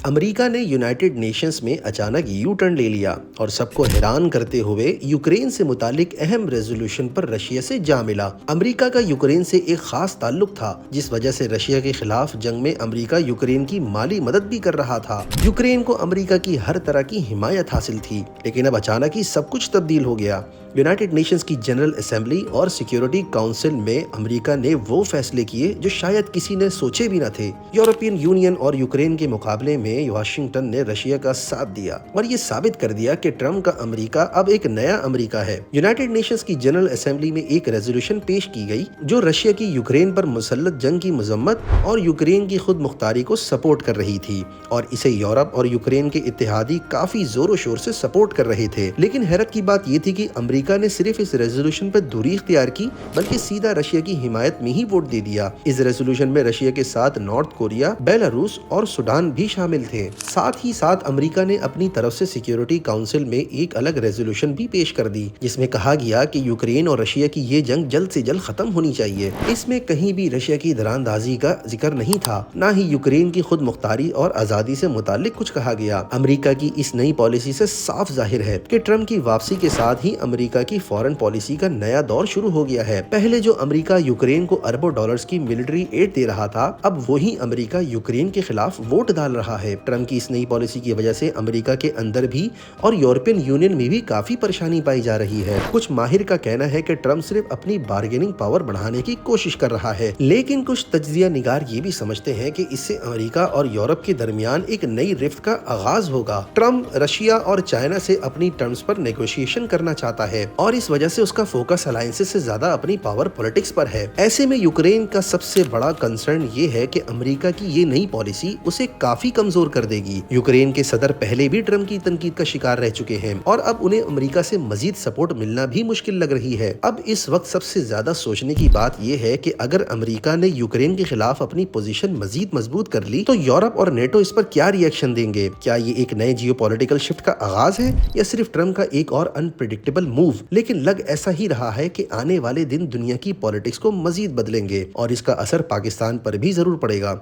امریکہ نے United nations میں اچانک یو ٹرن لے لیا اور سب کو حیران کرتے ہوئے یوکرین سے متعلق اہم ریزولوشن پر رشیا سے جا ملا۔ امریکہ کا یوکرین سے ایک خاص تعلق تھا، جس وجہ سے رشیا کے خلاف جنگ میں امریکہ یوکرین کی مالی مدد بھی کر رہا تھا۔ یوکرین کو امریکہ کی ہر طرح کی حمایت حاصل تھی، لیکن اب اچانک ہی سب کچھ تبدیل ہو گیا۔ یونائٹڈ نیشنز کی جنرل اسمبلی اور سیکیورٹی کونسل میں امریکہ نے وہ فیصلے کیے جو شاید کسی نے سوچے بھی نہ تھے۔ یورپین یونین اور یوکرین کے مقابلے میں واشنگٹن نے رشیا کا ساتھ دیا اور یہ ثابت کر دیا کہ ٹرمپ کا امریکہ اب ایک نیا امریکہ ہے۔ یونائٹڈ نیشنز کی جنرل اسمبلی میں ایک ریزولوشن پیش کی گئی جو رشیا کی یوکرین پر مسلط جنگ کی مذمت اور یوکرین کی خود مختاری کو سپورٹ کر رہی تھی، اور اسے یورپ اور یوکرین کے اتحادی کافی زور و شور سے سپورٹ کر رہے تھے۔ لیکن حیرت کی بات یہ تھی کہ امریکہ نے صرف اس ریزولوشن پر دوری اختیار کی، بلکہ سیدھا رشیا کی حمایت میں ہی ووٹ دے دیا۔ اس ریزولوشن میں رشیا کے ساتھ نارتھ کوریا، بیلاروس اور سوڈان بھی شامل تھے۔ ساتھ ہی ساتھ امریکہ نے اپنی طرف سے سیکیورٹی کونسل میں ایک الگ ریزولوشن بھی پیش کر دی، جس میں کہا گیا کہ یوکرین اور رشیا کی یہ جنگ جلد سے جلد ختم ہونی چاہیے۔ اس میں کہیں بھی رشیا کی دراندازی کا ذکر نہیں تھا، نہ ہی یوکرین کی خود مختاری اور آزادی سے متعلق کچھ کہا گیا۔ امریکہ کی اس نئی پالیسی سے صاف ظاہر ہے کہ ٹرمپ کی واپسی کے ساتھ ہی امریکہ کی فارن پالیسی کا نیا دور شروع ہو گیا ہے۔ پہلے جو امریکہ یوکرین کو اربوں ڈالرز کی ملٹری ایڈ دے رہا تھا، اب وہی امریکہ یوکرین کے خلاف ووٹ ڈال رہا ہے۔ ٹرمپ کی اس نئی پالیسی کی وجہ سے امریکہ کے اندر بھی اور یورپین یونین میں بھی کافی پریشانی پائی جا رہی ہے۔ کچھ ماہر کا کہنا ہے کہ ٹرمپ صرف اپنی بارگیننگ پاور بڑھانے کی کوشش کر رہا ہے، لیکن کچھ تجزیہ نگار یہ بھی سمجھتے ہیں کہ اس سے امریکہ اور یورپ کے درمیان ایک نئی رفت کا آغاز ہوگا۔ ٹرمپ رشیا اور چائنا سے اپنی ٹرمز پر نیگوشیشن کرنا چاہتا ہے، اور اس وجہ سے اس کا فوکس الائنسز سے زیادہ اپنی پاور پولیٹکس پر ہے۔ ایسے میں یوکرین کا سب سے بڑا کنسرن یہ ہے کہ امریکہ کی یہ نئی پالیسی اسے کافی کمزور کر دے گی۔ یوکرین کے صدر پہلے بھی ٹرمپ کی تنقید کا شکار رہ چکے ہیں، اور اب انہیں امریکہ سے مزید سپورٹ ملنا بھی مشکل لگ رہی ہے۔ اب اس وقت سب سے زیادہ سوچنے کی بات یہ ہے کہ اگر امریکہ نے یوکرین کے خلاف اپنی پوزیشن مزید مضبوط کر لی تو یورپ اور نیٹو اس پر کیا ری ایکشن دیں گے؟ کیا یہ ایک نئے جیو پولیٹیکل شفٹ کا آغاز ہے، یا صرف ٹرمپ کا ایک اور انپریڈکٹیبل موو؟ لیکن لگ ایسا ہی رہا ہے کہ آنے والے دن دنیا کی پالیٹکس کو مزید بدلیں گے، اور اس کا اثر پاکستان پر بھی ضرور پڑے گا۔